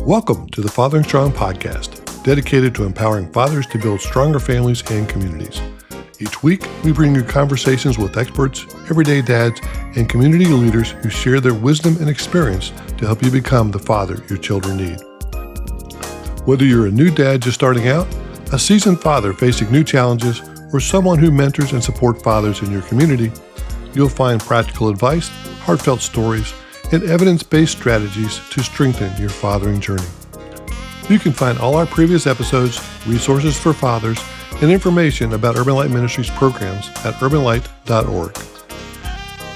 Welcome to the Fathering Strong podcast, dedicated to empowering fathers to build stronger families and communities. Each week, we bring you conversations with experts, everyday dads, and community leaders who share their wisdom and experience to help you become the father your children need. Whether you're a new dad just starting out, a seasoned father facing new challenges, or someone who mentors and supports fathers in your community, you'll find practical advice, heartfelt stories, and evidence-based strategies to strengthen your fathering journey. You can find all our previous episodes, resources for fathers, and information about Urban Light Ministries programs at urbanlight.org.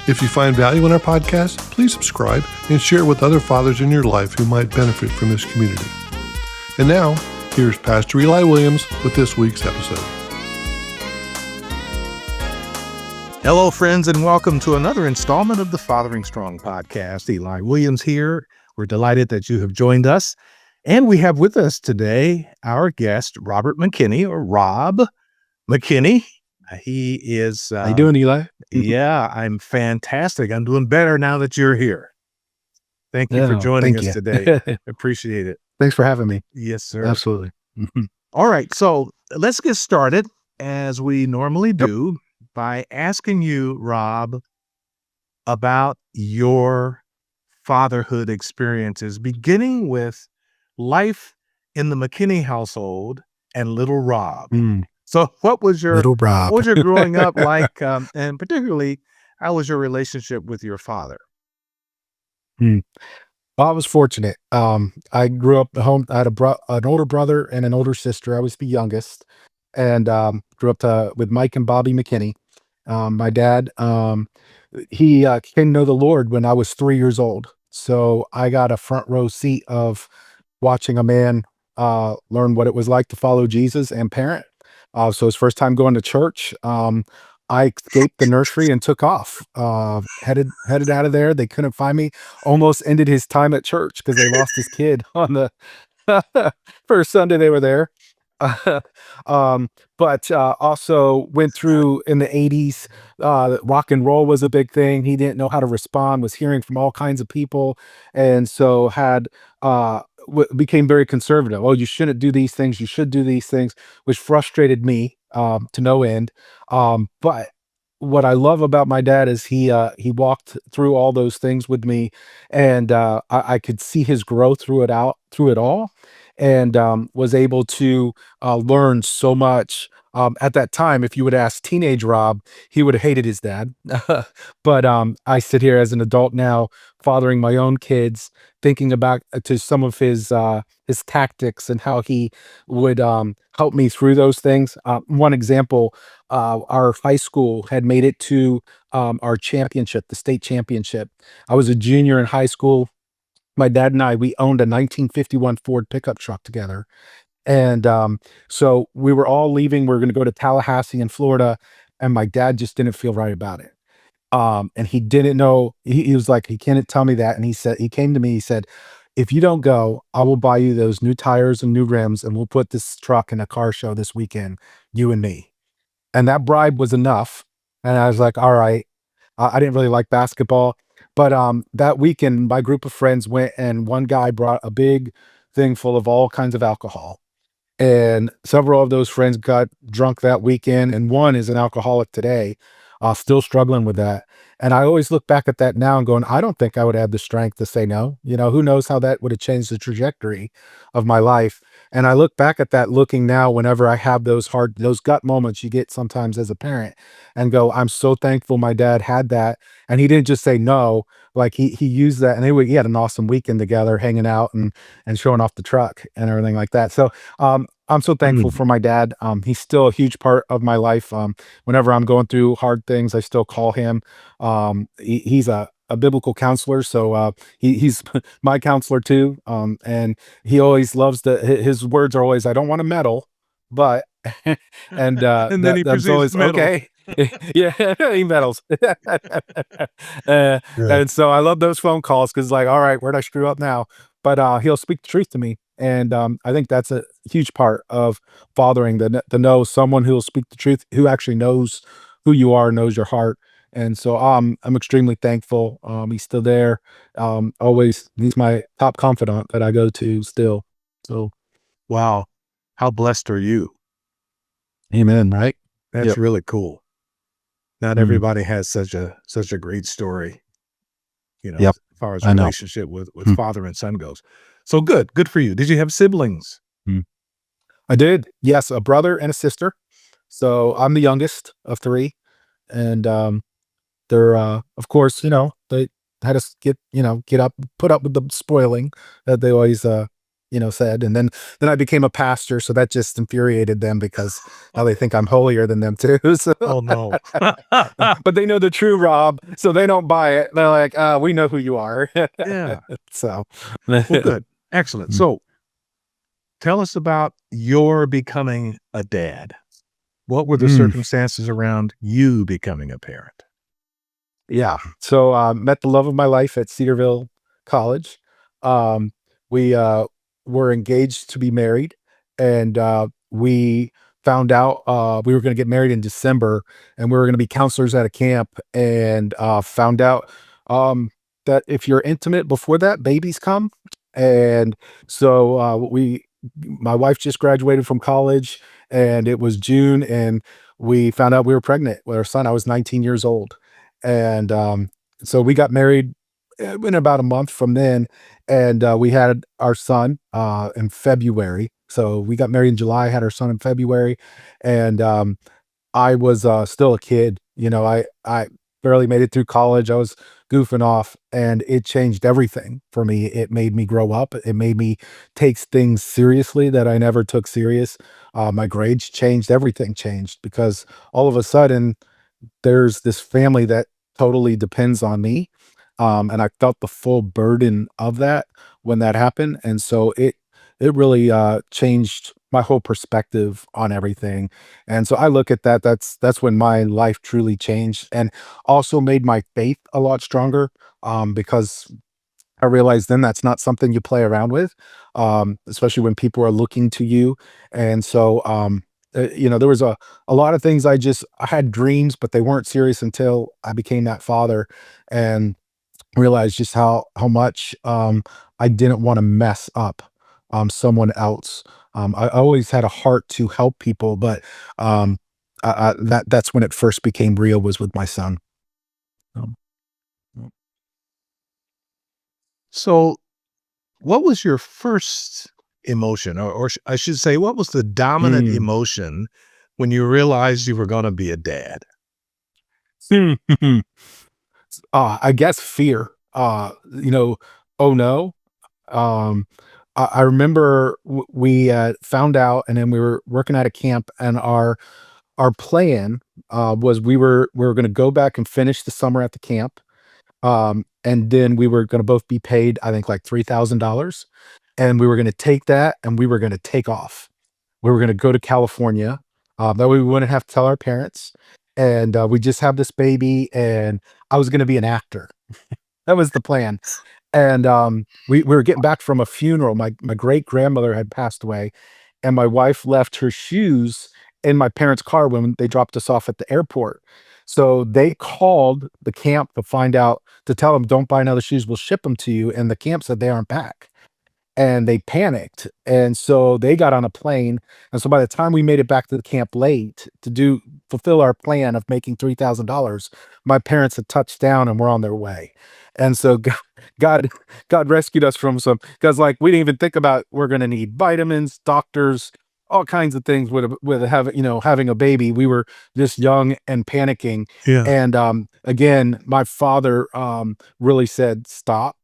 If you find value in our podcast, please subscribe and share it with other fathers in your life who might benefit from this community. And now, here's Pastor Eli Williams with this week's episode. Hello, friends, and welcome to another installment of the Fathering Strong podcast. Eli Williams here. We're delighted that you have joined us. And we have with us today our guest, Robert McKinney, or Rob McKinney. He is... How you doing, Eli? Yeah, I'm fantastic. I'm doing better now that you're here. Thank you for joining us today. Appreciate it. Thanks for having me. Yes, sir. Absolutely. All right, so let's get started, as we normally do, by asking you, Rob, about your fatherhood experiences, beginning with life in the McKinney household and little Rob. So what was your little Rob? What was your growing up like, and particularly, how was your relationship with your father? Well, I was fortunate. I grew up at home. I had an older brother and an older sister. I was the youngest, and grew up with Mike and Bobby McKinney. My dad, he came to know the Lord when I was 3 years old. So I got a front row seat of watching a man learn what it was like to follow Jesus and parent. So his first time going to church, I escaped the nursery and took off, headed out of there. They couldn't find me. Almost ended his time at church because they lost his kid on the first Sunday they were there. But also went through in the 80s, rock and roll was a big thing. He didn't know how to respond, was hearing from all kinds of people. And so became very conservative. Oh, you shouldn't do these things. You should do these things, which frustrated me, to no end. But what I love about my dad is he walked through all those things with me, and I could see his growth through it all, and was able to learn so much. At that time, if you would ask teenage Rob, he would have hated his dad. But I sit here as an adult now, fathering my own kids, thinking about to some of his tactics and how he would help me through those things. One example, our high school had made it to our championship, the state championship. I was a junior in high school. My dad and I, we owned a 1951 Ford pickup truck together. And so we were all leaving. We were going to go to Tallahassee in Florida. And my dad just didn't feel right about it. And he didn't know. He was like, he can't tell me that. And he came to me, he said, if you don't go, I will buy you those new tires and new rims, and we'll put this truck in a car show this weekend, you and me. And that bribe was enough. And I was like, all right. I didn't really like basketball. But that weekend, my group of friends went, and one guy brought a big thing full of all kinds of alcohol. And several of those friends got drunk that weekend, and one is an alcoholic today, still struggling with that. And I always look back at that now and going, I don't think I would have the strength to say no. You know, who knows how that would have changed the trajectory of my life. And I look back at that looking now whenever I have those gut moments you get sometimes as a parent, and go, I'm so thankful my dad had that. And he didn't just say no, like he used that. And he had an awesome weekend together, hanging out and showing off the truck and everything like that. So I'm so thankful for my dad. He's still a huge part of my life. Whenever I'm going through hard things, I still call him. He's a biblical counselor, so he's my counselor too. And he always loves his words are always, I don't want to meddle, but and then he that's always meddle. Okay. Yeah, he meddles. And so I love those phone calls because, like, all right, where'd I screw up now? But he'll speak the truth to me. And I think that's a huge part of fathering, to know someone who will speak the truth, who actually knows who you are, knows your heart, And so I'm extremely thankful. He's still there. Always, he's my top confidant that I go to still. So, Wow. How blessed are you? amen. Right? That's Yep. really cool. Not Mm, everybody has such a great story, yep. as far as I know. relationship with Mm, father and son goes. So good for you. Did you have siblings? mm. I did. Yes, a brother and a sister. So I'm the youngest of three, and they're, of course, they had us put up with the spoiling that they always, said. And then I became a pastor, so that just infuriated them because now they think I'm holier than them too. So, Oh no. but they know the true Rob, so they don't buy it. They're like, we know who you are. Yeah. So, Well, good. Excellent. Mm, So tell us about your becoming a dad. What were the mm. circumstances around you becoming a parent? Yeah. So, met the love of my life at Cedarville College. Um, we were engaged to be married, and we found out we were going to get married in December, and we were going to be counselors at a camp, and found out that if you're intimate before that, babies come. And so my wife just graduated from college, and it was June, and we found out we were pregnant with our son. I was 19 years old, and so we got married in about a month from then, and we had our son in February. So we got married in July, had our son in February, and I was still a kid. I barely made it through college. I was goofing off, and it changed everything for me. It made me grow up. It made me take things seriously that I never took serious. My grades changed. Everything changed because all of a sudden there's this family that totally depends on me. And I felt the full burden of that when that happened. And so it really changed my whole perspective on everything. And so I look at that. That's when my life truly changed, and also made my faith a lot stronger. Because I realized then that's not something you play around with, especially when people are looking to you. And so, there was a lot of things I had dreams, but they weren't serious until I became that father, and realized just how much I didn't want to mess up someone else. I always had a heart to help people, but that's when it first became real, was with my son. Um, So what was your first emotion, or I should say, what was the dominant mm. emotion when you realized you were going to be a dad? I guess fear. Oh no. Um, I remember we found out, and then we were working at a camp, and our plan was we were going to go back and finish the summer at the camp, and then we were going to both be paid, I think, like $3,000, and we were going to take that and we were going to take off. We were going to go to California. That way we wouldn't have to tell our parents, and we just have this baby, and I was going to be an actor. That was the plan. And, we were getting back from a funeral. My great-grandmother had passed away, and my wife left her shoes in my parents' car when they dropped us off at the airport. So they called the camp to tell them, "Don't buy another shoes, we'll ship them to you," and the camp said they aren't back, and they panicked, and so they got on a plane. And so by the time we made it back to the camp late to fulfill our plan of making $3,000, my parents had touched down and were on their way. And so god god rescued us from some, because like we didn't even think about we're going to need vitamins, doctors, all kinds of things with having a baby. We were just young and panicking. Yeah. And again, my father really said, "Stop,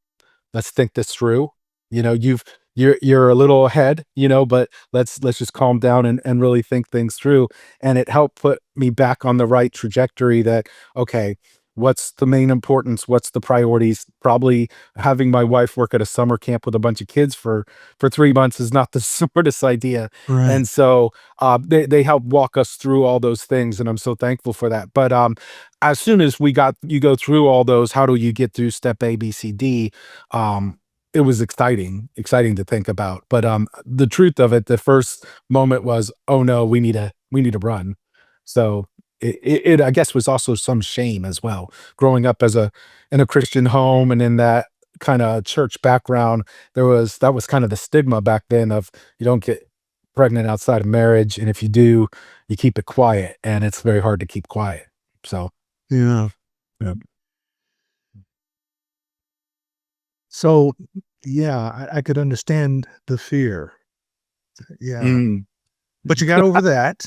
let's think this through. You're a little ahead, but let's just calm down and really think things through." And it helped put me back on the right trajectory, that okay, what's the main importance? What's the priorities? Probably having my wife work at a summer camp with a bunch of kids for 3 months is not the smartest idea. Right. And so they helped walk us through all those things, and I'm so thankful for that. But as soon as you go through all those, how do you get through step A, B, C, D? um, it was exciting to think about. But the truth of it, the first moment was, oh no, we need to run. So it I guess was also some shame as well. Growing up in a Christian home and in that kind of church background, that was kind of the stigma back then of you don't get pregnant outside of marriage, and if you do, you keep it quiet, and it's very hard to keep quiet. So, Yeah. yeah. So, yeah, I could understand the fear. Yeah. Mm. But you got over that.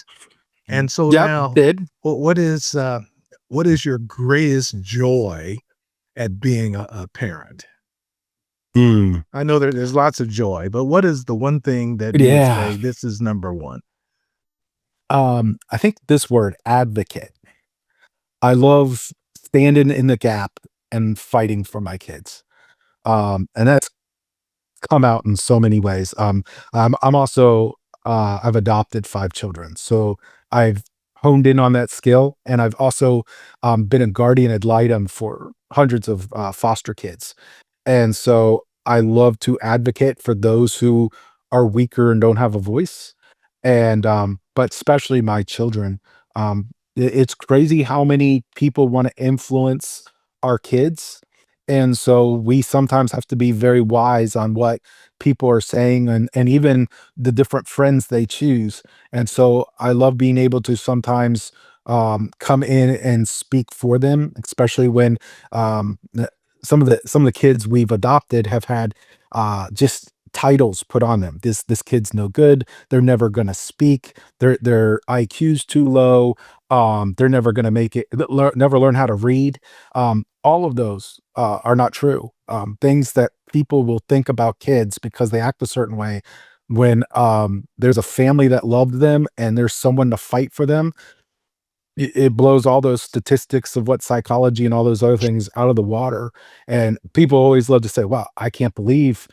And so Yep, now, did. what is your greatest joy at being a parent? Mm. I know there's lots of joy, but what is the one thing that you would Yeah. say this is number one? I think this word, advocate. I love standing in the gap and fighting for my kids. And that's come out in so many ways. I'm also I've adopted 5 children, so I've honed in on that skill, and I've also been a guardian ad litem for hundreds of foster kids. And so I love to advocate for those who are weaker and don't have a voice. And but especially my children. It's crazy how many people want to influence our kids. And so we sometimes have to be very wise on what people are saying and even the different friends they choose. And so I love being able to sometimes come in and speak for them, especially when um, some of the kids we've adopted have had just titles put on them. This kid's no good. They're never going to speak. Their IQ's too low. They're never going to make it. Never learn how to read. All of those are not true. Things that people will think about kids because they act a certain way. When there's a family that loved them and there's someone to fight for them, it blows all those statistics of what psychology and all those other things out of the water. And people always love to say, "Wow, I can't believe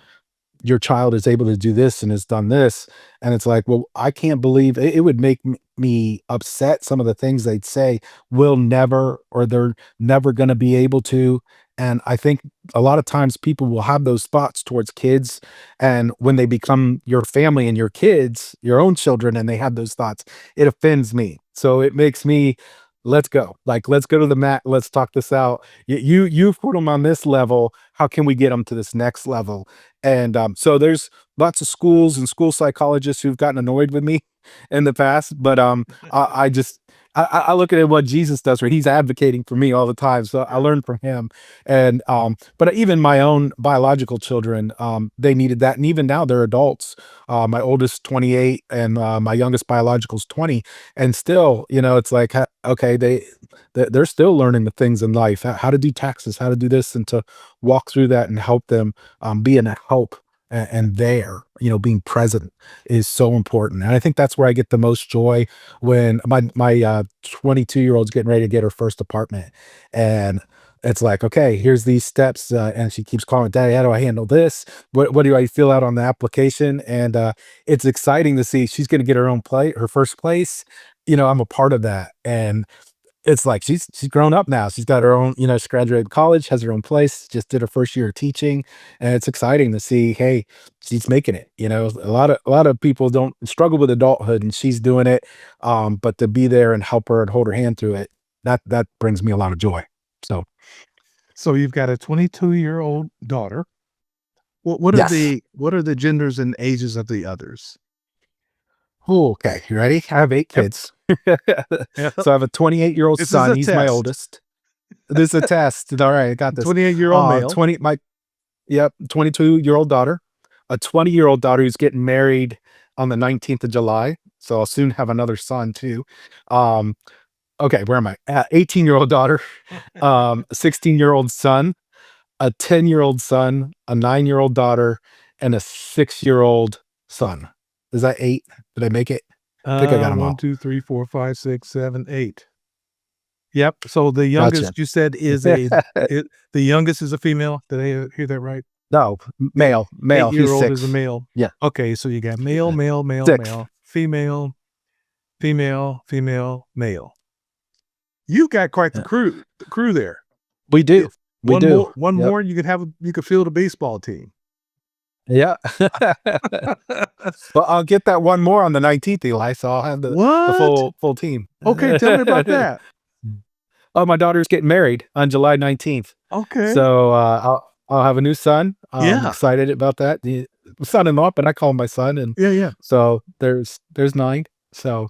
your child is able to do this and has done this." And it's like, well, I can't believe it would make me upset. Some of the things they'd say will never, or they're never going to be able to. And I think a lot of times people will have those thoughts towards kids. And when they become your family and your kids, your own children, and they have those thoughts, it offends me. So it makes me, let's go. Like, let's go to the mat. Let's talk this out. You've put them on this level. How can we get them to this next level? And so there's lots of schools and school psychologists who've gotten annoyed with me in the past, but I look at what Jesus does, where he's advocating for me all the time. So I learned from him. And but even my own biological children, they needed that. And even now they're adults. My oldest 28 and my youngest biological is 20. And still, it's like, okay, they're still learning the things in life, how to do taxes, how to do this, and to walk through that and help them be a help and there, being present is so important. And I think that's where I get the most joy when my 22-year-old's getting ready to get her first apartment. And it's like, okay, here's these steps. And she keeps calling, Daddy, how do I handle this? What do I fill out on the application? And it's exciting to see she's going to get her first place. I'm a part of that. And it's like she's grown up now. She's got her own, she graduated college, has her own place, just did her first year of teaching, and it's exciting to see, hey, she's making it. A lot of people don't struggle with adulthood, and she's doing it. But to be there and help her and hold her hand through it, that brings me a lot of joy. So So you've got a 22-year-old daughter. What are yes. the genders and ages of the others? Oh, okay. You ready? I have 8 Yep. kids. Yep. So I have a 28-year-old This is son. a He's my test. oldest. This is a test. All right, I got this. 28-year-old male. 22-year-old daughter, a 20-year-old daughter who's getting married on the 19th of July. So I'll soon have another son too. Okay, where am I? 18-year-old daughter, 16-year-old son, a 10-year-old son, a 9-year-old daughter, and a 6-year-old son. Is that 8? Did I make it? I think I got them 1, all. 2, 3, 4, 5, 6, 7, 8. Yep. So the Gotcha. youngest you said is the youngest is a female. Did I hear that right? No, male. He's 8-year-old is a 6. male. Yeah. Okay, so you got male, male, male, 6. male, female, female, female, male. You got quite the crew there. We do. We One do. more, Yep. you could field a baseball team. Yeah. Well, I'll get that one more on the 19th, Eli, so I'll have the What? full team. Okay, tell me about that. Oh, my daughter's getting married on July 19th. Okay. So, I'll have a new son. I'm Yeah. excited about that. The son-in-law, but I call him my son, and Yeah, yeah. so there's 9. So,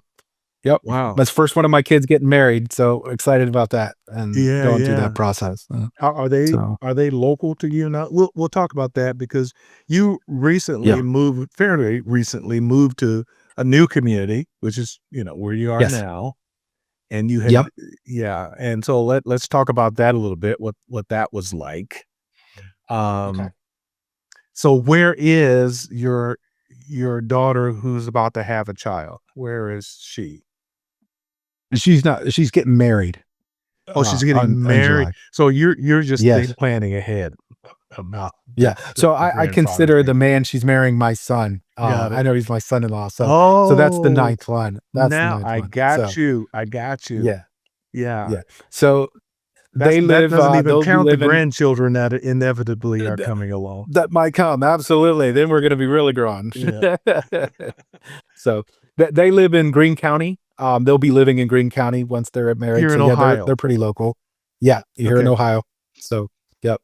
yep. Wow. That's the first one of my kids getting married, so excited about that and Yeah, going through yeah. that process. Are they So are they local to you now? We'll talk about that because you yeah. fairly recently moved to a new community, which is, where you are Yes. now. And you had Yep. yeah, and so let's talk about that a little bit, what that was like. Okay. Um, so where is your daughter who's about to have a child? Where is she? She's getting married, Oh, she's getting on married. July. So you're just Yes. planning ahead about Yeah. So the I grandfather consider the thing. man she's marrying my son. Got I it. know he's my son-in-law, so that's the Oh, ninth one. That's the now ninth I one. got So, you. I got you. yeah, Yeah. yeah. So That doesn't even they'll be count the living grandchildren that inevitably are th coming along. that might come, absolutely, then we're gonna be really grown. Yeah. So, they live in Greene County. They'll be living in Greene County once they're married, Here so in yeah, they're Ohio. pretty local. Yeah, here in Okay. Ohio. So, yep,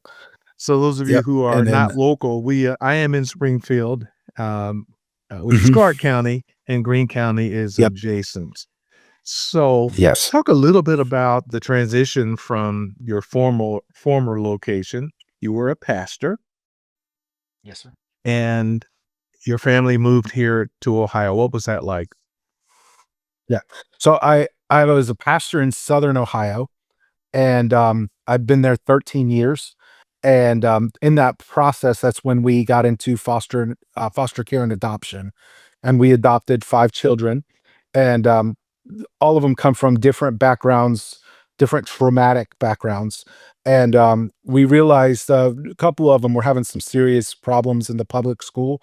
So those of you yep, who are and then not local, I am in Springfield, which is mhm, Clark County, and Greene County is yep, adjacent. So yes. talk a little bit about the transition from your former location. You were a pastor, Yes, sir. and your family moved here to Ohio. What was that like? Yeah. So I was a pastor in Southern Ohio, and I've been there 13 years. And in that process, that's when we got into foster care and adoption, and we adopted 5 children, and all of them come from different backgrounds, different traumatic backgrounds. And we realized a couple of them were having some serious problems in the public school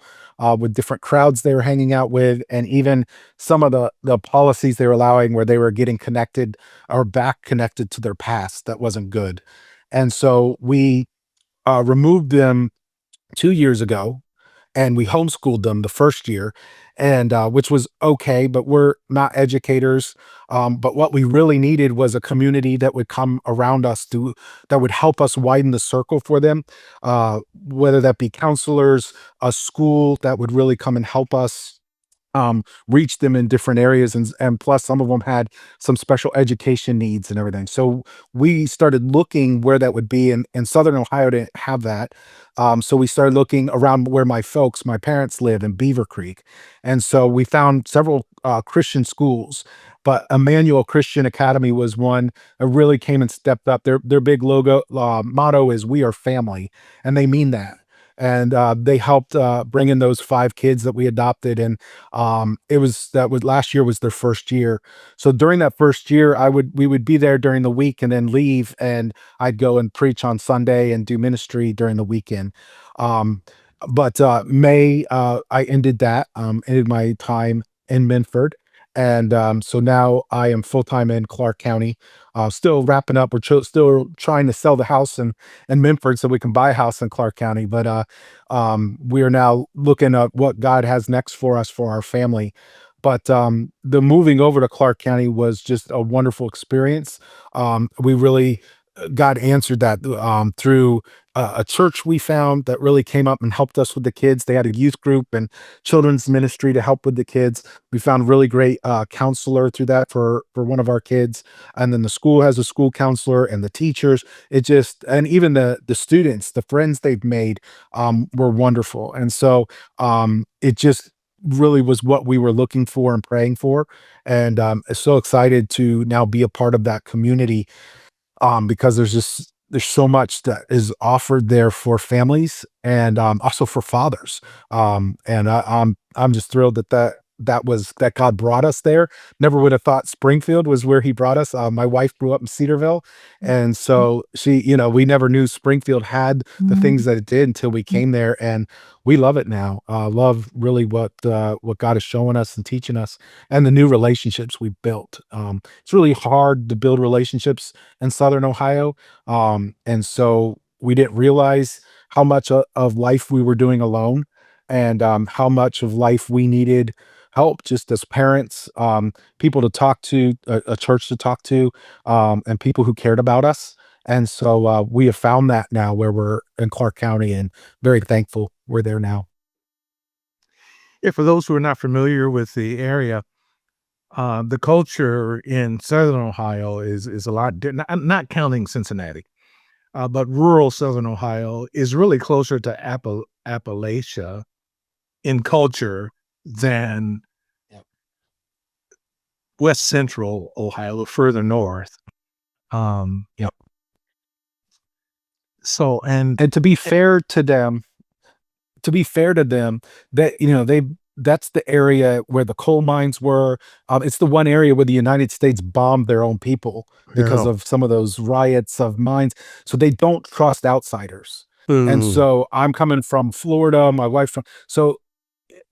with different crowds they were hanging out with, and even some of the policies they were allowing where they were getting connected or back connected to their past that wasn't good. And so we removed them 2 years ago, and we homeschooled them the first year, and which was okay, but we're not educators. But what we really needed was a community that would come around us that would help us widen the circle for them, whether that be counselors, a school that would really come and help us reach them in different areas, and plus some of them had some special education needs and everything. So we started looking where that would be, and Southern Ohio didn't have that. So we started looking around where my parents live in Beaver Creek, and so we found several Christian schools. But Emmanuel Christian Academy was one that really came and stepped up. Their big logo motto is "We are family," and they mean that. And they helped bring in those 5 kids that we adopted, and that was last year was their first year. So during that first year, we would be there during the week and then leave, and I'd go and preach on Sunday and do ministry during the weekend. Um, but May, I ended my time in Minford. And so now I am full time in Clark County. Still wrapping up. Still trying to sell the house in Minford so we can buy a house in Clark County. But we are now looking at what God has next for us for our family. But the moving over to Clark County was just a wonderful experience. We really God answered that through a church we found that really came up and helped us with the kids. They had a youth group and children's ministry to help with the kids. We found a really great counselor through that for one of our kids, and then the school has a school counselor and the teachers. And even the students, the friends they've made were wonderful, and so it just really was what we were looking for and praying for, and so excited to now be a part of that community because there's so much that is offered there for families and also for fathers. And I'm just thrilled that God brought us there. Never would have thought Springfield was where He brought us. My wife grew up in Cedarville, and so we never knew Springfield had the things that it did until we came there, and we love it now. Love really what God is showing us and teaching us, and the new relationships we built. It's really hard to build relationships in Southern Ohio. And so we didn't realize how much of life we were doing alone. and how much of life we needed help just as parents, people to talk to, a church to talk to, and people who cared about us. And so we have found that now where we're in Clark County, and very thankful we're there now. Yeah, for those who are not familiar with the area, the culture in Southern Ohio is a lot not counting Cincinnati, but rural Southern Ohio is really closer to Appalachia in culture than Yep. West Central Ohio, or further north. Yep. So and And to be fair to them, that that's the area where the coal mines were. It's the one area where the United States bombed their own people because yeah. of some of those riots of mines. So they don't trust outsiders. And Ooh. so I'm coming from Florida, my wife's from. So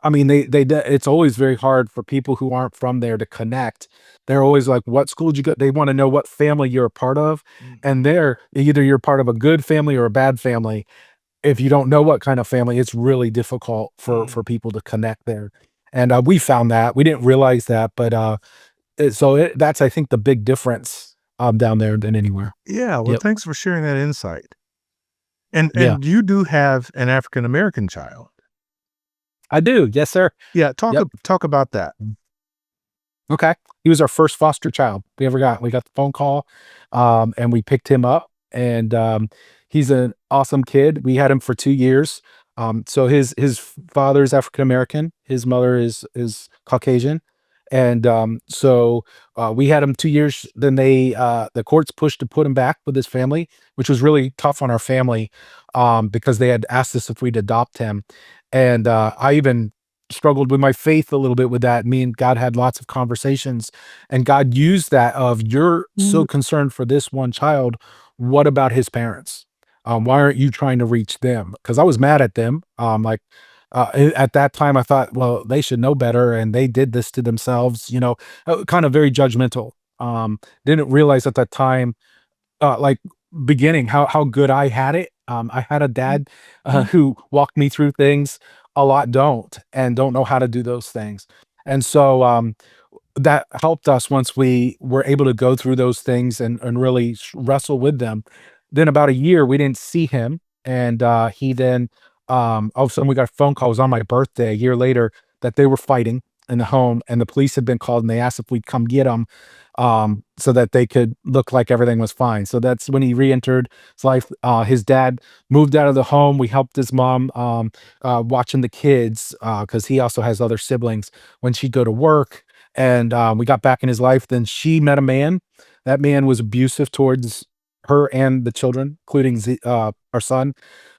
I mean, it's always very hard for people who aren't from there to connect. They're always like, "What school did you go?" They want to know what family you're a part of, and there, either you're part of a good family or a bad family. If you don't know what kind of family, it's really difficult for people to connect there. And we found that we didn't realize that, but that's I think the big difference down there than anywhere. Yeah, well, Yep. thanks for sharing that insight. And Yeah, you do have an African American child. I do. Yes, sir. Yeah, Yep. talk about that. Okay. He was our first foster child we ever got. We got the phone call, and we picked him up, and he's an awesome kid. We had him for 2 years. So his father is African American, his mother is Caucasian, and we had him 2 years. Then the courts pushed to put him back with his family, which was really tough on our family, because they had asked us if we'd adopt him, and I even struggled with my faith a little bit with that. Me and God had lots of conversations, and God used that of, "You're so concerned for this one child. What about his parents? Why aren't you trying to reach them?" Because I was mad at them. At that time, I thought, well, they should know better, and they did this to themselves. Kind of very judgmental. Didn't realize at that time, like beginning how good I had it. I had a dad who walked me through things a lot don't know how to do those things. And so that helped us once we were able to go through those things and really wrestle with them. Then about a year we didn't see him, and he then all of a sudden we got a phone call. It was on my birthday a year later that they were fighting in the home, and the police had been called, and they asked if we'd come get him, so that they could look like everything was fine. So that's when he re-entered his life. His dad moved out of the home. We helped his mom watching the kids, because he also has other siblings when she'd go to work. And we got back in his life. Then she met a man. That man was abusive towards her and the children, including our son,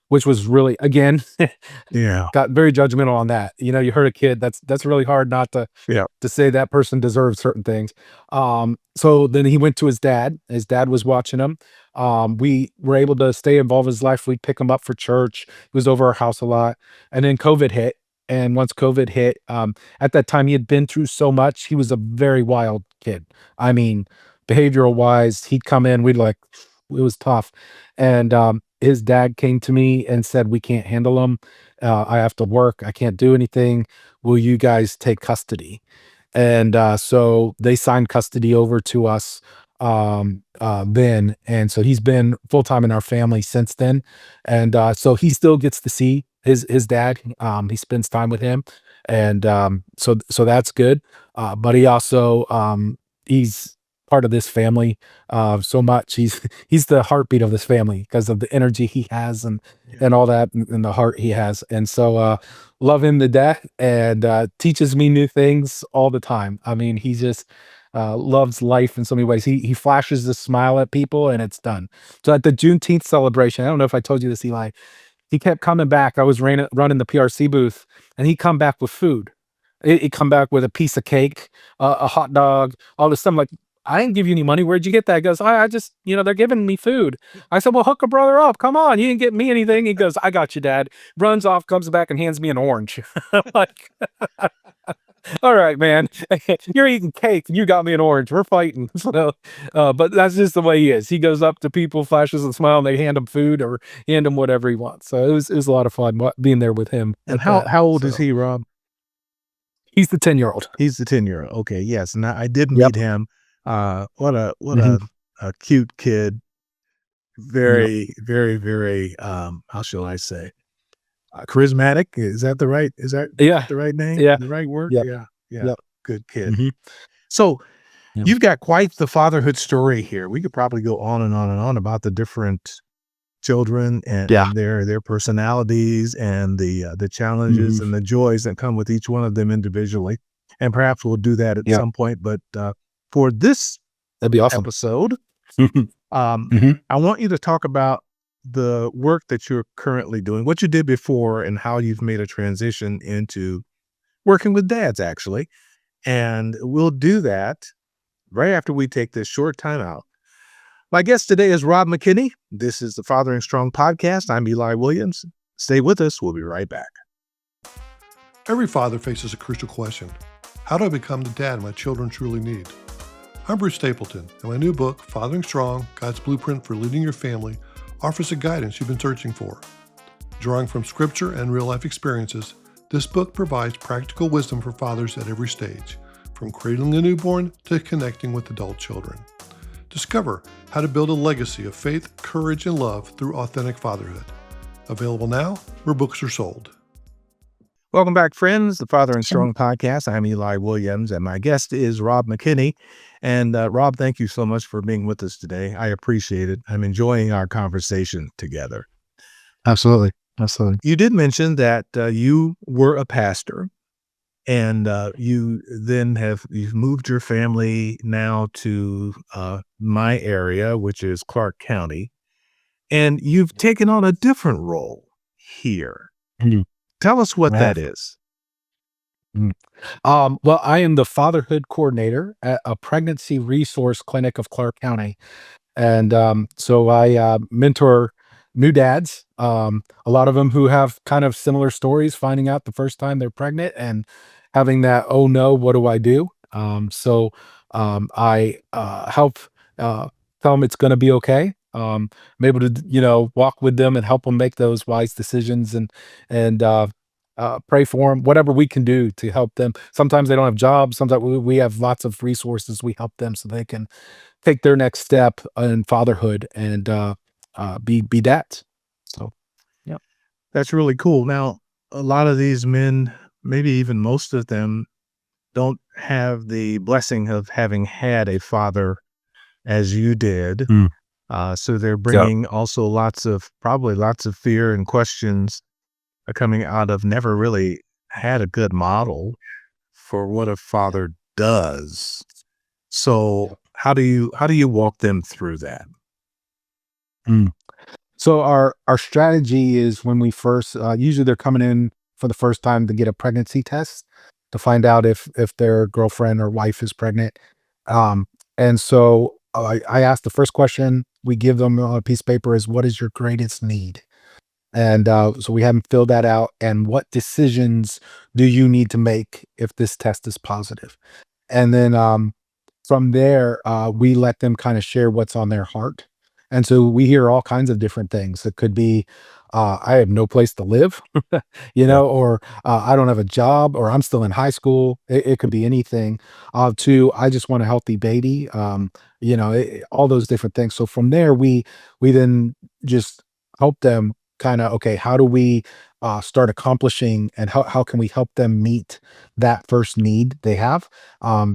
which was really, again, Yeah. got very judgmental on that. You hurt a kid. That's really hard not to Yeah. say that person deserves certain things. So then he went to his dad. His dad was watching him. We were able to stay involved in his life. We'd pick him up for church. He was over our house a lot. And then COVID hit. And once COVID hit, at that time he had been through so much. He was a very wild kid. I mean, behavioral wise, he'd come in, it was tough. And his dad came to me and said, "We can't handle him. I have to work. I can't do anything. Will you guys take custody?" And so they signed custody over to us then. And so he's been full time in our family since then. And so he still gets to see his dad. He spends time with him. And so that's good. But he also he's part of this family so much. He's the heartbeat of this family because of the energy he has and all that, and the heart he has. And so love him to death, and teaches me new things all the time. I mean, he just loves life in so many ways. He flashes a smile at people, and it's done. So at the Juneteenth celebration, I don't know if I told you this, Eli, he kept coming back. I was running the PRC booth, and he'd come back with food. He'd come back with a piece of cake, a hot dog, all this stuff. I'm like, "I didn't give you any money. Where'd you get that?" He goes, I just, they're giving me food. I said, "Well, hook a brother up. Come on. You didn't get me anything." He goes, "I got you, Dad." Runs off, comes back and hands me an orange. Like, All right, man. You're eating cake and you got me an orange. We're fighting. So, but that's just the way he is. He goes up to people, flashes a smile, and they hand him food or hand him whatever he wants. So it was a lot of fun being there with him And at that. how old is So he, Rob? he's the 10-year-old. He's the 10-year-old. Okay, yes. And I did Yep. meet him. What Mhm. a cute kid. Yep. Very, very, very how shall I say? Charismatic. Is that Yeah. the right name? Yeah. The right word? Yep. Yeah. Yeah. Yep. Good kid. Mhm. So Yeah. you've got quite the fatherhood story here. We could probably go on and on and on about the different children Yeah. and their personalities and the challenges Mhm. and the joys that come with each one of them individually. And perhaps we'll do that at Yep. some point. But for this That'd be awesome. episode, Mhm. Mhm. I want you to talk about the work that you're currently doing, what you did before, and how you've made a transition into working with dads, actually. And we'll do that right after we take this short time out. My guest today is Rob McKinney. This is the Fathering Strong podcast. I'm Eli Williams. Stay with us. We'll be right back. Every father faces a crucial question. How do I become the dad my children truly need? I'm Bruce Stapleton, and my new book, Fathering Strong, God's Blueprint for Leading Your Family, offers the guidance you've been searching for. Drawing from scripture and real-life experiences, this book provides practical wisdom for fathers at every stage, from cradling a newborn to connecting with adult children. Discover how to build a legacy of faith, courage, and love through authentic fatherhood. Available now where books are sold. Welcome back, friends. The Father and Strong podcast. I'm Eli Williams, and my guest is Rob McKinney. And Rob, thank you so much for being with us today. I appreciate it. I'm enjoying our conversation together. Absolutely. Absolutely. You did mention that you were a pastor, and you've moved your family now to my area, which is Clark County, and you've taken on a different role here. Mhm. Tell us what I that have. is. Mm. Well, I am the fatherhood coordinator at a pregnancy resource clinic of Clark County. And so I mentor new dads, a lot of them who have kind of similar stories, finding out the first time they're pregnant and having that, oh no, what do I do? I help tell them it's going to be okay. I'm able to, walk with them and help them make those wise decisions and pray for them, whatever we can do to help them. Sometimes they don't have jobs. Sometimes we have lots of resources. We help them so they can take their next step in fatherhood and be dads. So, yeah. That's really cool. Now, a lot of these men, maybe even most of them, don't have the blessing of having had a father as you did. Mm. So they're Yeah. bringing also probably lots of fear and questions coming out of never really had a good model for what a father does. So how do you walk them through that? Mm. So our strategy is when we first usually they're coming in for the first time to get a pregnancy test to find out if their girlfriend or wife is pregnant. Um, and so I ask the first question we give them on a piece of paper is what is your greatest need? And so we have them fill that out. And what decisions do you need to make if this test is positive? And then from there, we let them kind of share what's on their heart. And so we hear all kinds of different things. It could be, I have no place to live, Yeah. or I don't have a job, or I'm still in high school. It could be anything. To I just want a healthy baby. All those different things. So from there, we then just help them kind of okay. How do we start accomplishing, and how can we help them meet that first need they have?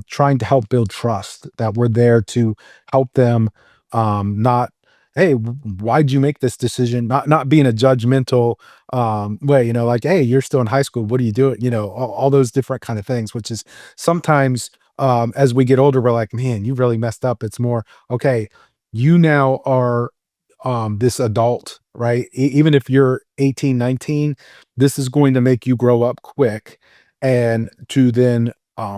Trying to help build trust that we're there to help them, not, hey, why'd you make this decision? Not being a judgmental way, like, hey, you're still in high school. What are you doing? All those different kind of things, which is sometimes as we get older, we're like, man, you really messed up. It's more, okay, you now are this adult, right? Even if you're 18, 19, this is going to make you grow up quick. And to then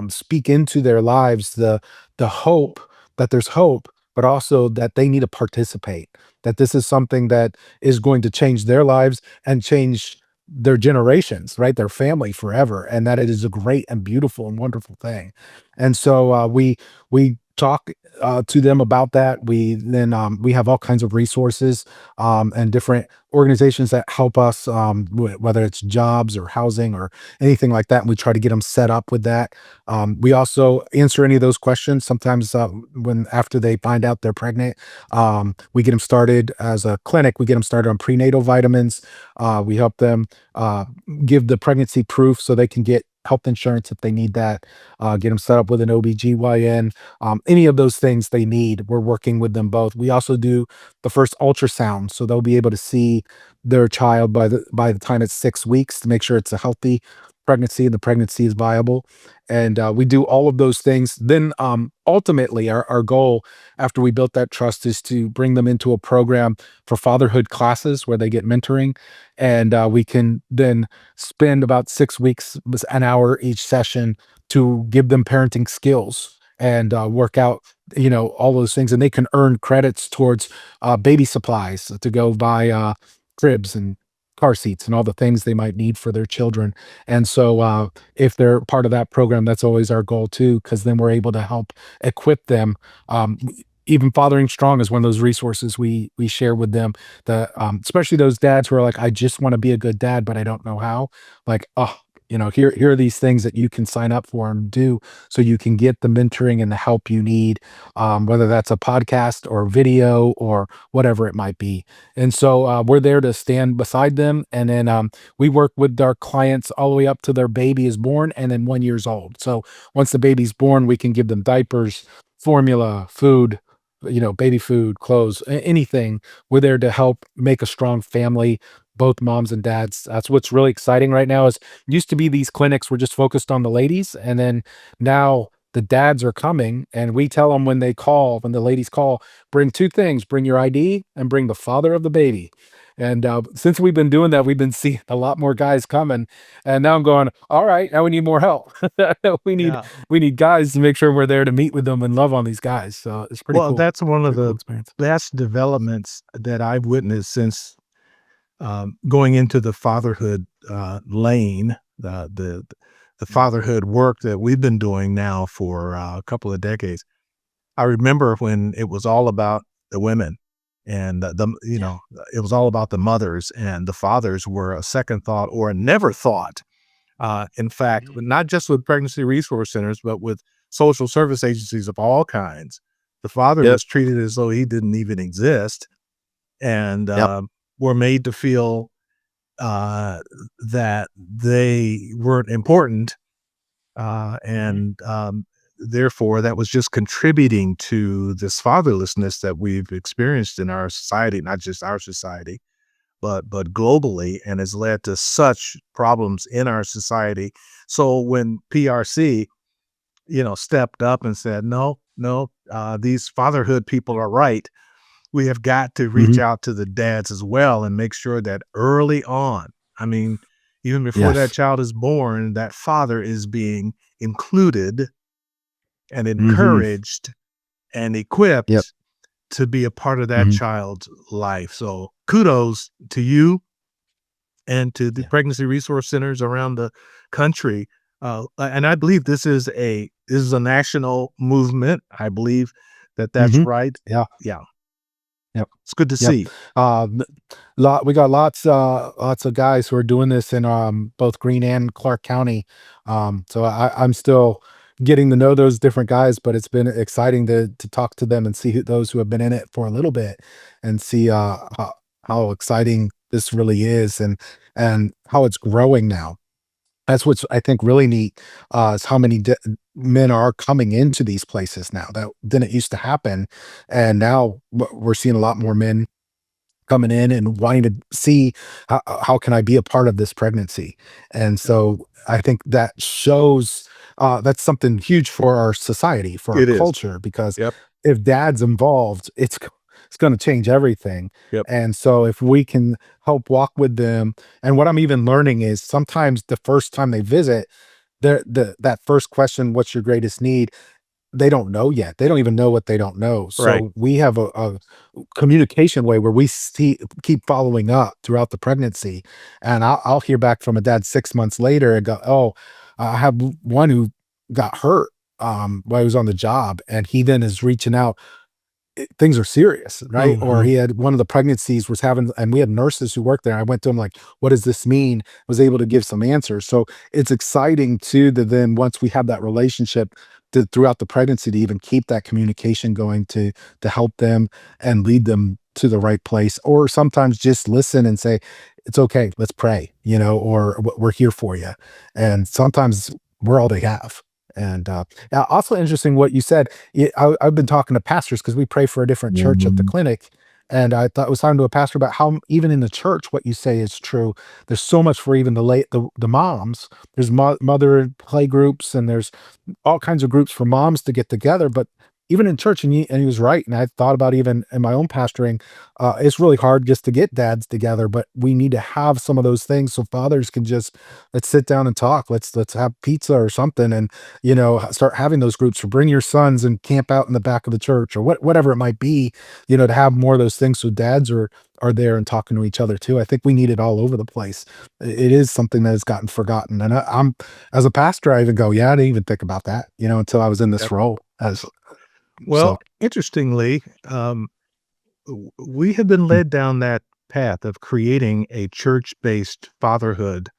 speak into their lives the hope that there's hope, but also that they need to participate. That this is something that is going to change their lives and change their generations, right? Their family forever, and that it is a great and beautiful and wonderful thing. And so we talk to them about that. We have all kinds of resources and different organizations that help us, whether it's jobs or housing or anything like that. And we try to get them set up with that. We also answer any of those questions. Sometimes when after they find out they're pregnant, we get them started as a clinic. We get them started on prenatal vitamins. We help them give the pregnancy proof so they can get health insurance if they need that, get them set up with an OBGYN, any of those things they need. We're working with them both. We also do the first ultrasound, so they'll be able to see their child by the time it's 6 weeks to make sure it's a healthy pregnancy and the pregnancy is viable. And we do all of those things. Then ultimately, our goal after we built that trust is to bring them into a program for fatherhood classes where they get mentoring. And we can then spend about 6 weeks, an hour each session to give them parenting skills and work out, all those things. And they can earn credits towards baby supplies to go buy cribs and car seats and all the things they might need for their children. And so if they're part of that program, that's always our goal too, because then we're able to help equip them. Even Fathering Strong is one of those resources we share with them. Especially those dads who are like, I just want to be a good dad, but I don't know how. Like, oh, here are these things that you can sign up for and do, so you can get the mentoring and the help you need, whether that's a podcast or video or whatever it might be. And so we're there to stand beside them, and then we work with our clients all the way up to their baby is born and then 1 years old. So once the baby's born, we can give them diapers, formula, food, baby food, clothes, anything. We're there to help make a strong family, both moms and dads. That's what's really exciting right now. Is used to be these clinics were just focused on the ladies, and then now the dads are coming, and we tell them when the ladies call, bring two things: bring your ID and bring the father of the baby. And since we've been doing that, we've been seeing a lot more guys coming. And now I'm going, all right, now we need more help. we need Yeah. we need guys to make sure we're there to meet with them and love on these guys. So it's pretty Well, cool. that's one of Pretty cool the experience. best developments that I've witnessed since going into the fatherhood lane, the fatherhood work that we've been doing now for a couple of decades. I remember when it was all about the women and Yeah. it was all about the mothers, and the fathers were a second thought or a never thought. In fact, Mhm. not just with pregnancy resource centers, but with social service agencies of all kinds. The father Yep. was treated as though he didn't even exist, and Yep. were made to feel uh, that they weren't important, Mhm. and therefore that was just contributing to this fatherlessness that we've experienced in our society, not just our society, but globally, and has led to such problems in our society. So when PRC, stepped up and said, no, no, these fatherhood people are right. We have got to reach Mhm. out to the dads as well and make sure that early on, I mean, even before that Yes. child is born, that father is being included and Mhm. encouraged and Yep. equipped to be a part of that Mhm. child's life. So kudos to you and to the Yeah. pregnancy resource centers around the country. And I believe this is a national movement. I believe that that's Mhm. right. Yeah. Yeah, Yep. it's good to Yep. see. N We got lots of guys who are doing this in, both Greene and Clark County. So I'm still getting to know those different guys, but it's been exciting to talk to them and see those who have been in it for a little bit and see, how exciting this really is and how it's growing now. That's what's, I think, really neat, is how many men are coming into these places now. That didn't used to happen, and now we're seeing a lot more men coming in and wanting to see how can I be a part of this pregnancy. And Yeah, so I think that shows that's something huge for our society, for our it is. culture, because Yep. if dad's involved, it's going to change everything. Yep. And so if we can help walk with them, and what I'm even learning is sometimes the first time they visit, that first question, what's your greatest need? they don't know yet. They don't even know what they don't know. Right. So we have a communication way where we keep following up throughout the pregnancy. And I'll hear back from a dad 6 months later and go, oh, I have one who got hurt while he was on the job. And he then is reaching out, things are serious, right? Or Mhm. he had one of the pregnancies was having, and we had nurses who worked there. I went to him like, what does this mean? Was able to give some answers. So it's exciting too that then once we have that relationship throughout the pregnancy to even keep that communication going to help them and lead them to the right place, or sometimes just listen and say, it's okay, let's pray, or we're here for you. And sometimes we're all they have. And also interesting what you said. I've been talking to pastors because we pray for a different church at the Mhm. clinic. And I thought I was talking to a pastor about how even in the church, what you say is true. There's so much for even the moms. There's mother play groups, and there's all kinds of groups for moms to get together. But even in church, and he was right. And I thought about even in my own pastoring, it's really hard just to get dads together. But we need to have some of those things so fathers can just let's sit down and talk. Let's have pizza or something, and start having those groups. Or bring your sons and camp out in the back of the church, or whatever it might be. To have more of those things so dads are there and talking to each other too. I think we need it all over the place. It is something that has gotten forgotten, and I'm as a pastor, I even go, yeah, I didn't even think about that, until I was in this Yep. role as Well, so. interestingly, we have been Mm, led down that path of creating a church-based fatherhood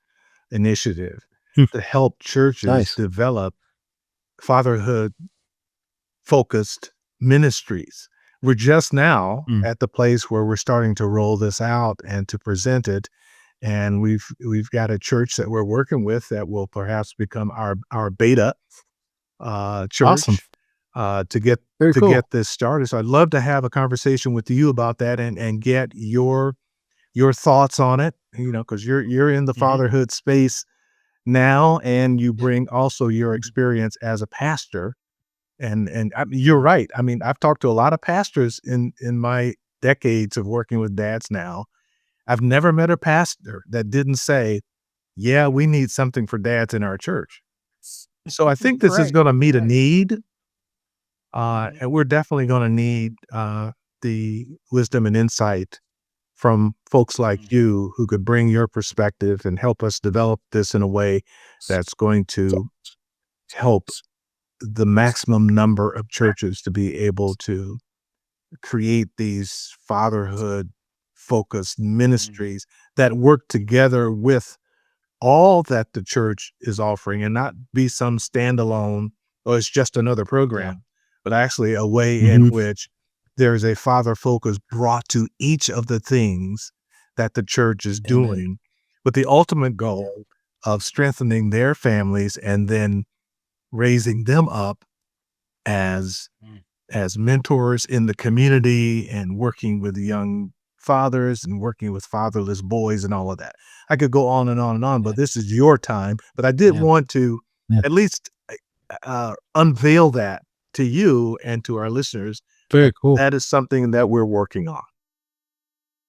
initiative mm, to help churches nice. develop fatherhood focused ministries. We're just now Mm, at the place where we're starting to roll this out and to present it. And we've got a church that we're working with that will perhaps become our beta awesome. church to get Very cool. this started. So I'd love to have a conversation with you about that and get your thoughts on it. Because you're in the Mhm, fatherhood space now, and you bring also your experience as a pastor. And you're right. I mean, I've talked to a lot of pastors in my decades of working with dads now. I've never met a pastor that didn't say, "Yeah, we need something for dads in our church." So I think this is right, going to meet a right. need, Mhm, and we're definitely going to need the wisdom and insight from folks like mm, you who could bring your perspective and help us develop this in a way that's going so to help the maximum number of churches to be able to create these fatherhood focused mm, ministries that work together with all that the church is offering and not be some standalone or it's just another yeah. program, but actually a way in Mhm, which there's a father focus brought to each of the things that the church is amen. doing with the ultimate goal of strengthening their families and then raising them up as Mm, mentors in the community and working with young fathers and working with fatherless boys and all of that. I could go on and on and on, yeah, but this is your time. But I did yeah, want to yeah. at least unveil that to you and to our listeners Very that cool. that is something that we're working on.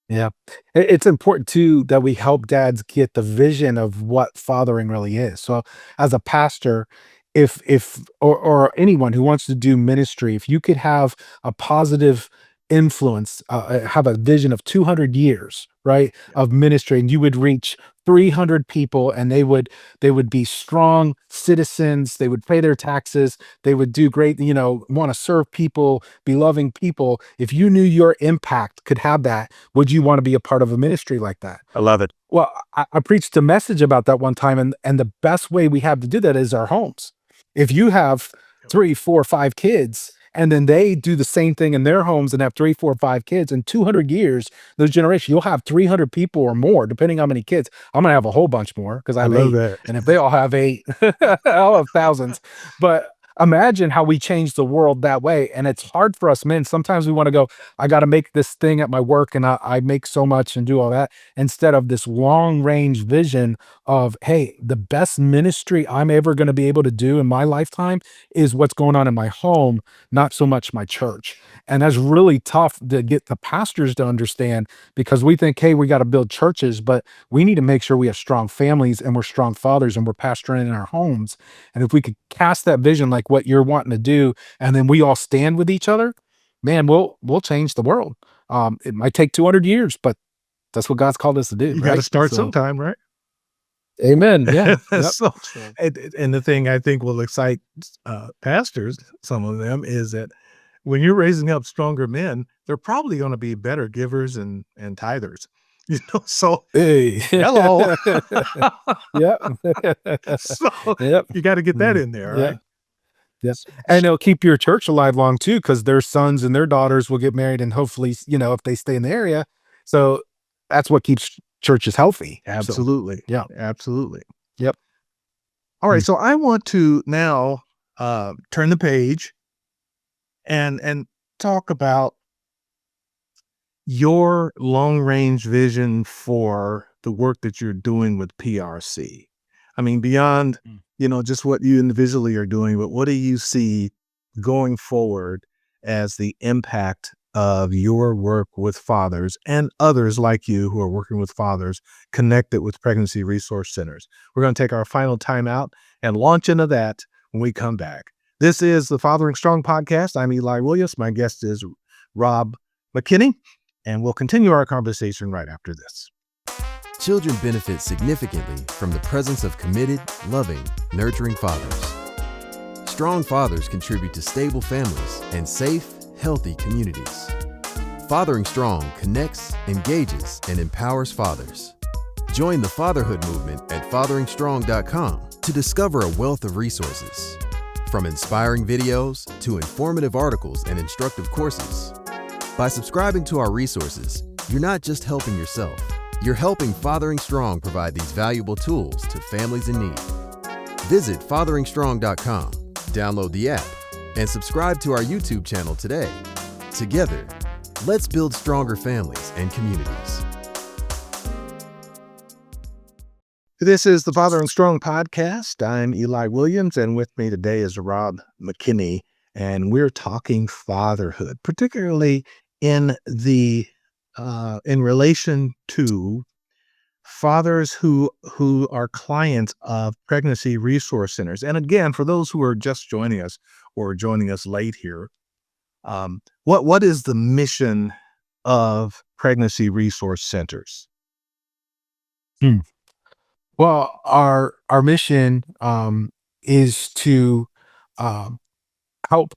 Yeah. It's important too that we help dads get the vision of what fathering really is. So as a pastor, if or anyone who wants to do ministry, if you could have a positive influence, have a vision of 200 years, right, Yeah, of ministry, and you would reach 300 people, and they would be strong citizens, they would pay their taxes, they would do great, want to serve people, be loving people. If you knew your impact could have that, would you want to be a part of a ministry like that? I love it. Well, I preached a message about that one time, and the best way we have to do that is our homes. If you have 3, 4, 5 kids, and then they do the same thing in their homes and have 3, 4, 5 kids, in 200 years, those generations, you'll have 300 people or more, depending how many kids. I'm gonna have a whole bunch more because I I have love 8, that. and if they all have 8, I'll have thousands. But imagine how we change the world that way, and it's hard for us men. Sometimes we wanna go, "I gotta make this thing at my work, and I make so much and do all that," instead of this long range vision of, hey, the best ministry I'm ever going to be able to do in my lifetime is what's going on in my home, not so much my church. And that's really tough to get the pastors to understand because we think, hey, we got to build churches, but we need to make sure we have strong families and we're strong fathers and we're pastoring in our homes. And if we could cast that vision, like like what you're wanting to do, and then we all stand with each other, man, we'll change the world. It might take 200 years, but that's what God's called us to do, You got to right? start So, sometime, right? amen. Yeah. Yep. So, So, and the thing I think will excite pastors, some of them, is that when you're raising up stronger men, they're probably going to be better givers and tithers. So hey. hello. Yep. So Yep. you got to get that Mm. in there, Yeah. right? Yeah. S- And it'll keep your church alive long too, because their sons and their daughters will get married and hopefully, if they stay in the area. So that's what keeps churches healthy. So, Absolutely. yeah. Absolutely. Yep. All right. Mm. So I want to now turn the page and talk about your long range vision for the work that you're doing with PRC. I mean, beyond, Mm. just what you individually are doing, but what do you see going forward as the impact of your work with fathers and others like you who are working with fathers connected with pregnancy resource centers? We're going to take our final time out and launch into that when we come back. This is the Fathering Strong podcast. I'm Eli Williams. My guest is Rob McKinney, and we'll continue our conversation right after this. Children benefit significantly from the presence of committed, loving, nurturing fathers. Strong fathers contribute to stable families and safe, healthy communities. Fathering Strong connects, engages, and empowers fathers. Join the fatherhood movement at fatheringstrong.com to discover a wealth of resources, from inspiring videos to informative articles and instructive courses. By subscribing to our resources, you're not just helping yourself, you're helping Fathering Strong provide these valuable tools to families in need. Visit fatheringstrong.com, download the app, and subscribe to our YouTube channel today. Together, let's build stronger families and communities. This is the Fathering Strong podcast. I'm Eli Williams, and with me today is Rob McKinney, and we're talking fatherhood, particularly in relation to fathers who are clients of pregnancy resource centers. And again, for those who are just joining us or joining us late here, what is the mission of pregnancy resource centers? Mm. Well, our mission is to um, help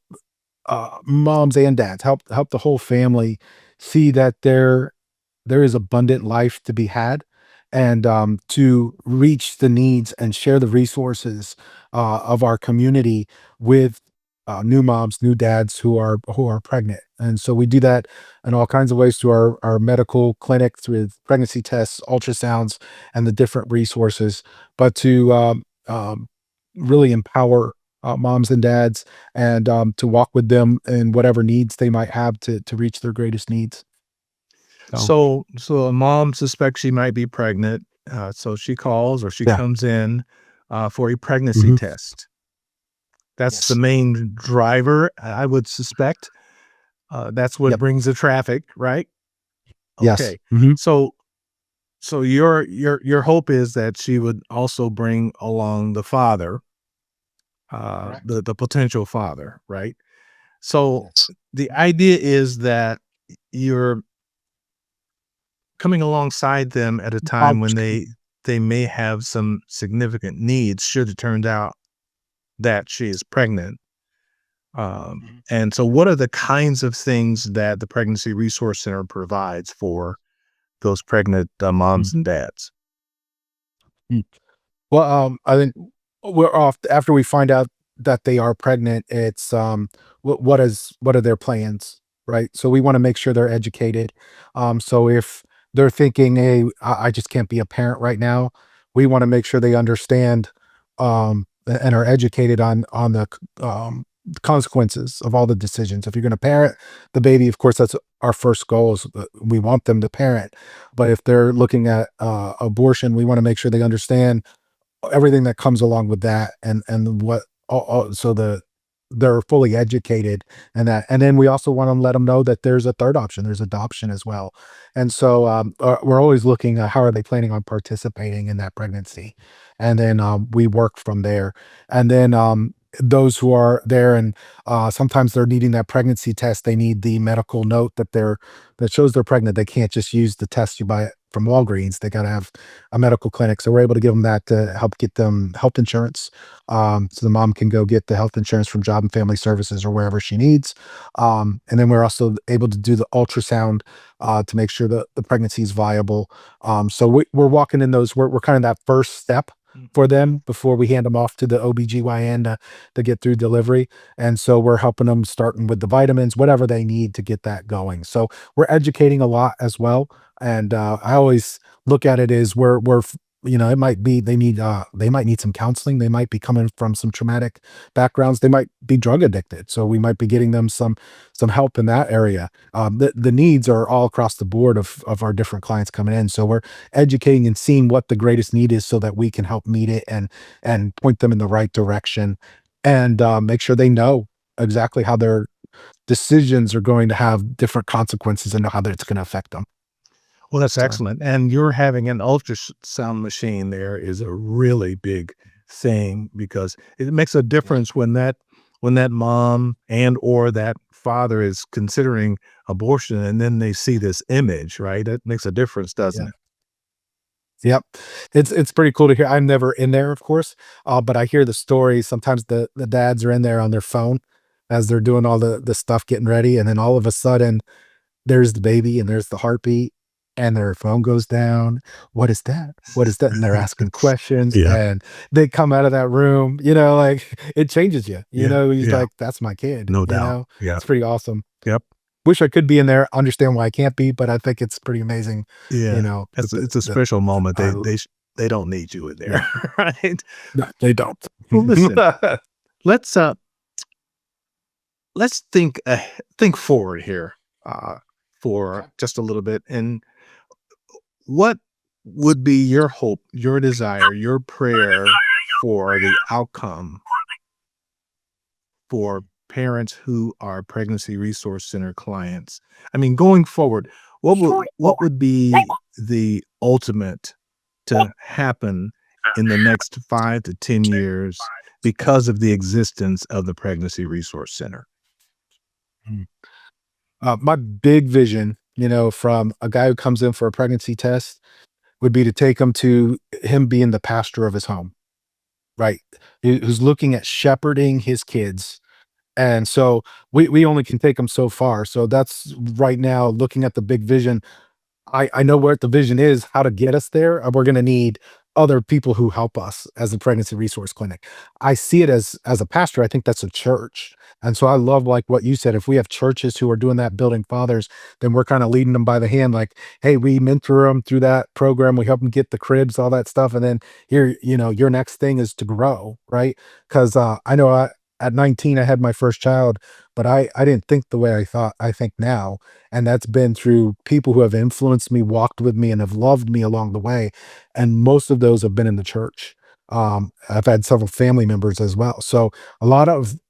moms and dads, help the whole family see that there is abundant life to be had, and to reach the needs and share the resources of our community with new moms, new dads who are pregnant. And so we do that in all kinds of ways through our medical clinics with pregnancy tests, ultrasounds, and the different resources, but to really empower moms and dads, and to walk with them in whatever needs they might have to reach their greatest needs. So, So a mom suspects she might be pregnant, so she calls or she yeah. comes in for a pregnancy Mhm. test. That's the Yes. main driver, I would suspect. That's what Yep. brings the traffic, right? Yes. Okay. Mhm. So your hope is that she would also bring along the father, Correct. the potential father, right? So Yes. the idea is that you're coming alongside them at a time when they may have some significant needs should it turn out that she is pregnant. Mhm. And so what are the kinds of things that the Pregnancy Resource Center provides for those pregnant Mm. moms and dads? Mm. Well, I think we're off after we find out that they are pregnant. It's what are their plans, right? So we want to make sure they're educated. So if they're thinking, "Hey, I just can't be a parent right now," we want to make sure they understand and are educated on the consequences of all the decisions. If you're going to parent the baby, of course, that's our first goal. Is we want them to parent. But if they're looking at abortion, we want to make sure they understand everything that comes along with that, and what so they're fully educated, and then we also want to let them know that there's a third option, there's adoption as well. And so we're always looking at how are they planning on participating in that pregnancy, and then we work from there. And then those who are there, and sometimes they're needing that pregnancy test. They need the medical note that shows they're pregnant. They can't just use the test you buy from Walgreens. They got to have a medical clinic. So we're able to give them that to help get them health insurance. So the mom can go get the health insurance from Job and Family Services or wherever she needs. And then we're also able to do the ultrasound to make sure that the pregnancy is viable. So we're walking in those, we're kind of that first step for them before we hand them off to the OBGYN to get through delivery. And so we're helping them starting with the vitamins, whatever they need to get that going. So we're educating a lot as well. And I always look at it as it might be they might need some counseling. They might be coming from some traumatic backgrounds. They might be drug addicted. So we might be getting them some help in that area. The needs are all across the board of our different clients coming in. So we're educating and seeing what the greatest need is so that we can help meet it and point them in the right direction and make sure they know exactly how their decisions are going to have different consequences and how that's going to affect them. Well, that's So, excellent. And you're having an ultrasound machine there is a really big thing because it makes a difference when that mom and or that father is considering abortion and then they see this image, right? That makes a difference, doesn't yeah. it? Yep. It's pretty cool to hear. I'm never in there, of course, but I hear the stories. Sometimes the dads are in there on their phone as they're doing all the stuff getting ready, and then all of a sudden there's the baby and there's the heartbeat and their phone goes down. What is that? What is that? And they're asking questions Yeah. and they come out of that room, like it changes you, Yeah. he's Yeah. like, that's my kid, No doubt. Yeah. it's pretty awesome. Yep. Wish I could be in there, understand why I can't be, but I think it's pretty amazing, Yeah. It's a special moment. I They don't need you in yeah, there, right? no, they don't. Well, listen, let's think forward here for just a little bit. And what would be your hope, your desire, your prayer for the outcome for parents who are pregnancy resource center clients? I mean, going forward, what would be the ultimate to happen in the next 5 to 10 years because of the existence of the pregnancy resource center? Mm. My big vision, from a guy who comes in for a pregnancy test would be to take him to him being the pastor of his home, right? Who's looking at shepherding his kids. And so we only can take them so far. So that's right now looking at the big vision. I know what the vision is, how to get us there. And we're going to need other people who help us as a pregnancy resource clinic. I see it as a pastor. I think that's a church. And so I love like what you said. If we have churches who are doing that, building fathers, then we're kind of leading them by the hand. Like, hey, we mentor them through that program. We help them get the cribs, all that stuff. And then here, your next thing is to grow, right? Because I know at 19, I had my first child, but I didn't think the way I think now. And that's been through people who have influenced me, walked with me, and have loved me along the way. And most of those have been in the church. I've had several family members as well. So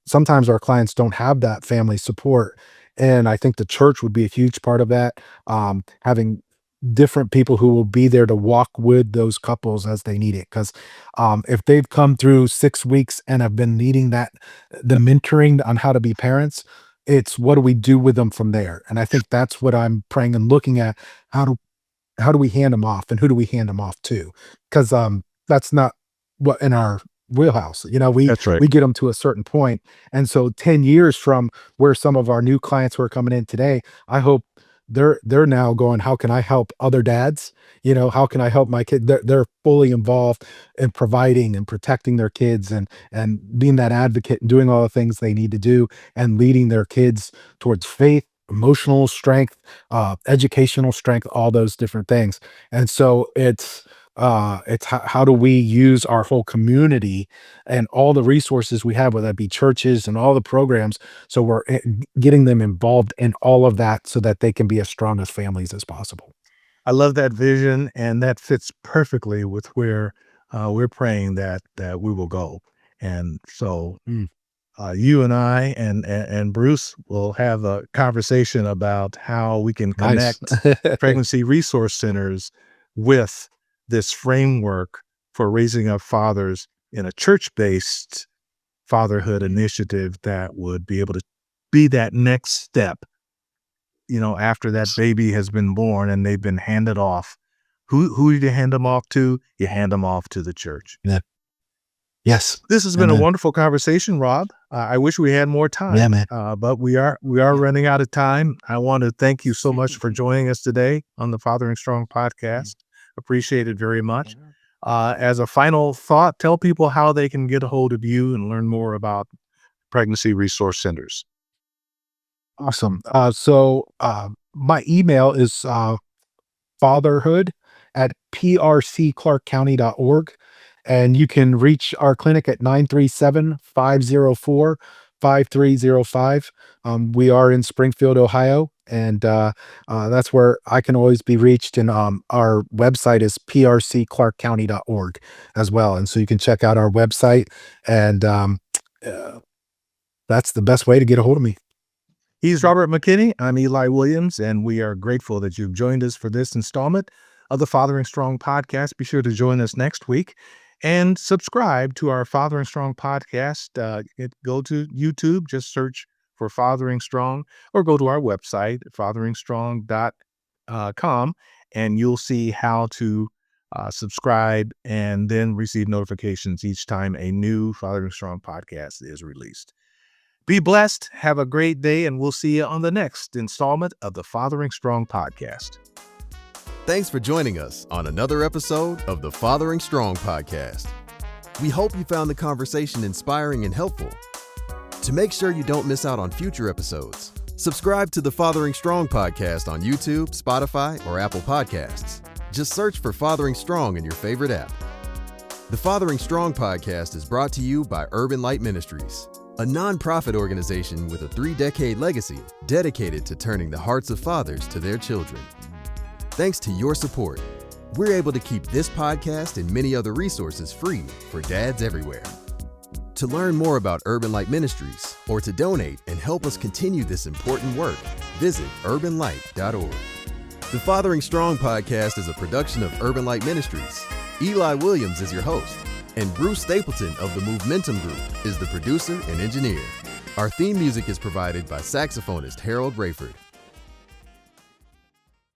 sometimes our clients don't have that family support. And I think the church would be a huge part of that. Having different people who will be there to walk with those couples as they need it. Because if they've come through 6 weeks and have been needing the mentoring on how to be parents, it's what do we do with them from there? And I think that's what I'm praying and looking at. How do we hand them off and who do we hand them off to? Because that's not what in our wheelhouse. That's right. We get them to a certain point. And so 10 years from where some of our new clients who are coming in today, I hope they're now going, how can I help other dads? How can I help my kid? They're fully involved in providing and protecting their kids and being that advocate and doing all the things they need to do and leading their kids towards faith, emotional strength, educational strength, all those different things. And so it's how do we use our whole community and all the resources we have, whether it be churches and all the programs, so we're getting them involved in all of that so that they can be as strong as families as possible. I love that vision, and that fits perfectly with where we're praying that we will go. And so Mm, you and I and Bruce will have a conversation about how we can nice. connect pregnancy resource centers with this framework for raising up fathers in a church-based fatherhood initiative that would be able to be that next step, after that baby has been born and they've been handed off. Who do you hand them off to? You hand them off to the church. Yeah. Yes. This has been a Amen. wonderful conversation, Rob. I wish we had more time. Yeah, man. But we are running out of time. I want to thank you so much for joining us today on the Fathering Strong podcast. Appreciate it very much. As a final thought, tell people how they can get a hold of you and learn more about pregnancy resource centers. Awesome. So my email is fatherhood@prcclarkcounty.org. And you can reach our clinic at 937-504-5305. We are in Springfield, Ohio, and that's where I can always be reached. And our website is prcclarkcounty.org as well. And so you can check out our website, and that's the best way to get a hold of me. He's Robert McKinney. I'm Eli Williams, and we are grateful that you've joined us for this installment of the Fathering Strong podcast. Be sure to join us next week and subscribe to our Fathering Strong podcast. Go to YouTube, just search for Fathering Strong, or go to our website, fatheringstrong.com, and you'll see how to subscribe and then receive notifications each time a new Fathering Strong podcast is released. Be blessed, have a great day, and we'll see you on the next installment of the Fathering Strong podcast. Thanks for joining us on another episode of the Fathering Strong podcast. We hope you found the conversation inspiring and helpful. To make sure you don't miss out on future episodes, subscribe to the Fathering Strong podcast on YouTube, Spotify, or Apple Podcasts. Just search for Fathering Strong in your favorite app. The Fathering Strong podcast is brought to you by Urban Light Ministries, a nonprofit organization with a 3-decade legacy dedicated to turning the hearts of fathers to their children. Thanks to your support, we're able to keep this podcast and many other resources free for dads everywhere. To learn more about Urban Light Ministries or to donate and help us continue this important work, visit urbanlight.org. The Fathering Strong podcast is a production of Urban Light Ministries. Eli Williams is your host, and Bruce Stapleton of the Momentum Group is the producer and engineer. Our theme music is provided by saxophonist Harold Rayford.